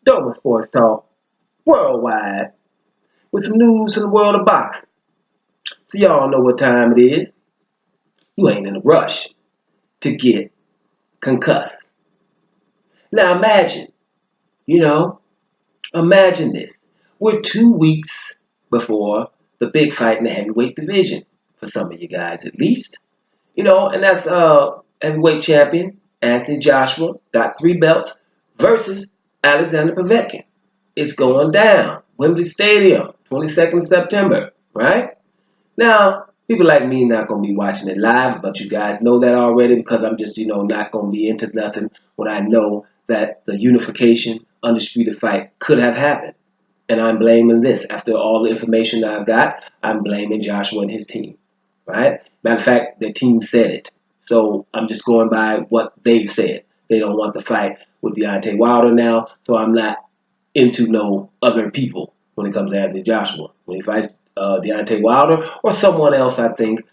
Dover Sports Talk, worldwide, with some news from the world of boxing. So y'all know what time it is. You ain't in a rush to get concussed. Now you know, imagine this. We're 2 weeks before the big fight in the heavyweight division, for some of you guys at least. And that's heavyweight champion Anthony Joshua, got 3 belts, versus Alexander Povetkin. It's going down. Wembley Stadium, 22nd of September, right? Now, people like me not going to be watching it live, but you guys know that already because I'm just, not going to be into nothing when I know that the unification, undisputed fight could have happened. And I'm blaming this. After all the information that I've got, I'm blaming Joshua and his team, right? Matter of fact, their team said it. So I'm just going by what they've said. They don't want the fight with Deontay Wilder now, so I'm not into no other people when it comes to Anthony Joshua. When he fights Deontay Wilder or someone else, I think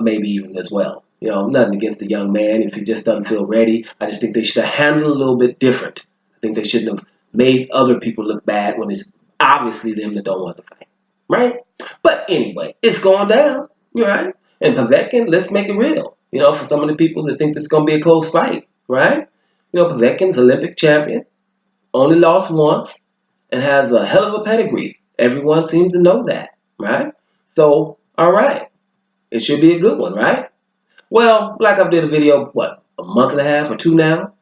maybe even as well. Nothing against the young man. If he just doesn't feel ready, I just think they should have handled it a little bit different. I think they shouldn't have made other people look bad when it's obviously them that don't want the fight, right? But anyway, it's going down, right? And Povetkin, let's make it real. For some of the people that think this is going to be a close fight, right? Povetkin's Olympic champion, only lost once, and has a hell of a pedigree. Everyone seems to know that, right? So, all right. It should be a good one, right? Well, like I did a video, a month and a half or two now?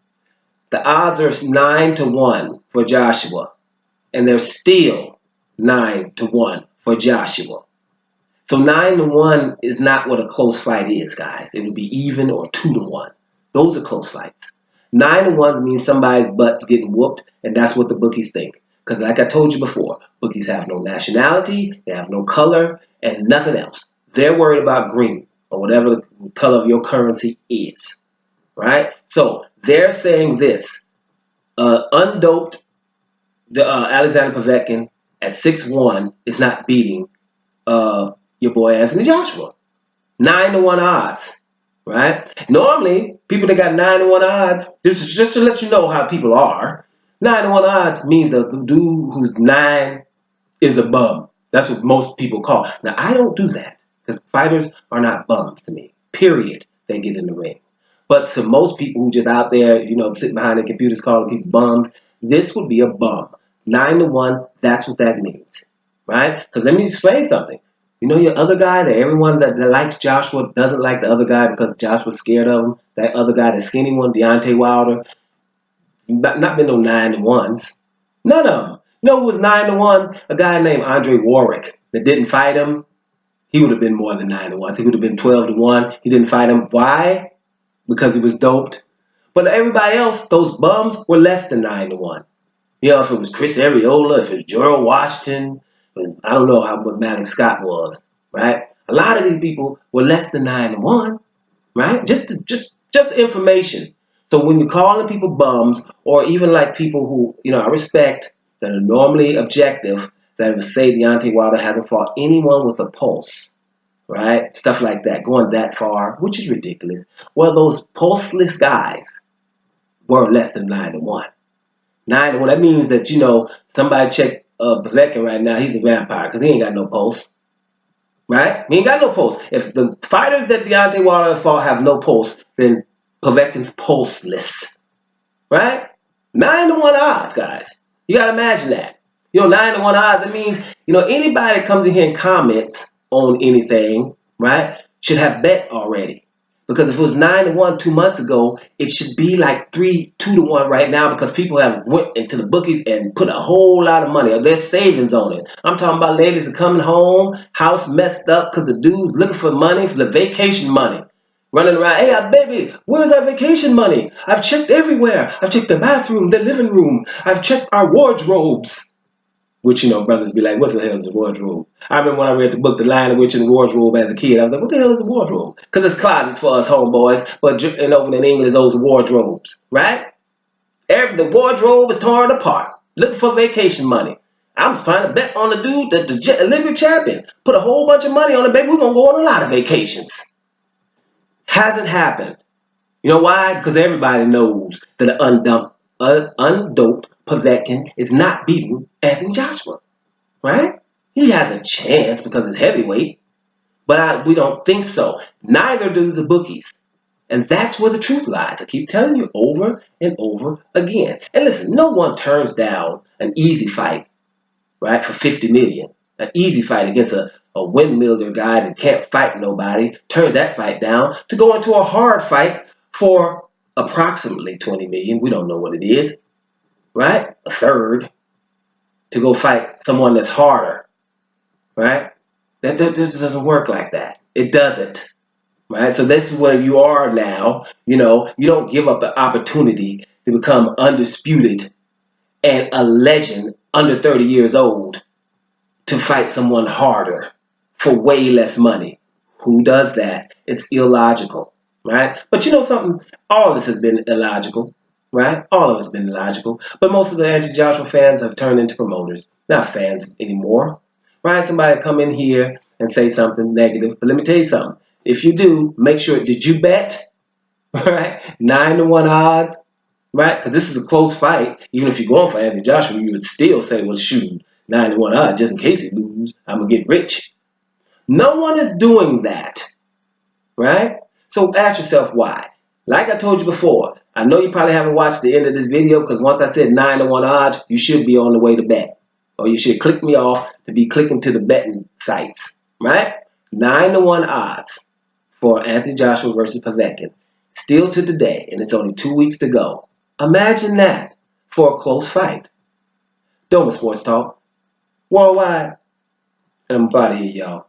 The odds are 9-1 for Joshua. And they're still 9-1 for Joshua. So 9-1 is not what a close fight is, guys. It would be even or 2-1. Those are close fights. 9-1 means somebody's butt's getting whooped, and that's what the bookies think. Because like I told you before, bookies have no nationality, they have no color, and nothing else. They're worried about green, or whatever the color of your currency is. Right? So they're saying this. Undoped Alexander Povetkin at 6-1 is not beating your boy Anthony Joshua. 9-1 odds. Right? Normally, people that got 9-1 odds, just to let you know how people are, 9-1 odds means the dude who's 9 is a bum. That's what most people call. Now, I don't do that because fighters are not bums to me. Period. They get in the ring. But to most people who just out there, sitting behind their computers calling people bums, this would be a bum. 9-1, that's what that means. Right? Because let me explain something. Your other guy, that everyone that likes Joshua doesn't like the other guy because Joshua's scared of him. That other guy, the skinny one, Deontay Wilder, not been no 9-1s. None of them. Who was 9-1? A guy named Andre Warwick that didn't fight him. He would have been more than 9-1. I think it would have been 12-1. He didn't fight him. Why? Because he was doped. But everybody else, those bums, were less than 9-1. If it was Chris Arreola, if it was Gerald Washington, I don't know what Malik Scott was, right? A lot of these people were less than 9-1, right? Just information. So when you're calling people bums, or even like people who, I respect, that are normally objective, that would say Deontay Wilder hasn't fought anyone with a pulse, right? Stuff like that, going that far, which is ridiculous. Well, those pulseless guys were less than 9-1. 9-1, that means that, somebody check Povetkin right now, he's a vampire because he ain't got no pulse. Right? He ain't got no pulse. If the fighters that Deontay Wilder has fought have no pulse, then Povetkin's pulseless. Right? 9-1 odds, guys. You gotta imagine that. 9-1 odds, that means, anybody that comes in here and comments on anything, right, should have bet already. Because if it was 9-1 2 months ago, it should be like 2-1 right now because people have went into the bookies and put a whole lot of money, or their savings on it. I'm talking about ladies that coming home, house messed up because the dude's looking for money, for the vacation money. Running around, hey, baby, where's our vacation money? I've checked everywhere. I've checked the bathroom, the living room. I've checked our wardrobes. Which, brothers be like, what the hell is a wardrobe? I remember when I read the book, The Lion, the Witch, and the Wardrobe as a kid. I was like, what the hell is a wardrobe? Because it's closets for us homeboys, but over in England, those are wardrobes, right? The wardrobe is torn apart, looking for vacation money. I'm trying to bet on the dude, the Olympic champion. Put a whole bunch of money on it, baby. We're going to go on a lot of vacations. Hasn't happened. You know why? Because everybody knows that an undoped Povetkin is not beating Anthony Joshua, right? He has a chance because it's heavyweight, but we don't think so. Neither do the bookies. And that's where the truth lies. I keep telling you over and over again. And listen, no one turns down an easy fight, right, for $50 million. An easy fight against a windmiller guy that can't fight nobody, turns that fight down to go into a hard fight for approximately $20 million. We don't know what it is, right? A third to go fight someone that's harder, right? That just doesn't work like that. It doesn't. Right? So this is where you are now. You know, you don't give up the opportunity to become undisputed and a legend under 30 years old to fight someone harder for way less money. Who does that? It's illogical, right? But you know something? All of this has been illogical, right? All of it's been illogical. But most of the anti-Joshua fans have turned into promoters, not fans anymore, right? Somebody come in here and say something negative. But let me tell you something. If you do, make sure, did you bet? Right? 9-1 odds, right? Because this is a close fight. Even if you're going for Anthony Joshua, you would still say, well, shoot, 9-1 odds, just in case he loses, I'm going to get rich. No one is doing that, right? So ask yourself why. Like I told you before, I know you probably haven't watched the end of this video because once I said 9-1 odds, you should be on the way to bet. Or you should click me off to be clicking to the betting sites, right? 9-1 odds for Anthony Joshua versus Povetkin. Still to today, and it's only 2 weeks to go. Imagine that for a close fight. Doma Sports Talk, worldwide, and I'm proud of you, y'all.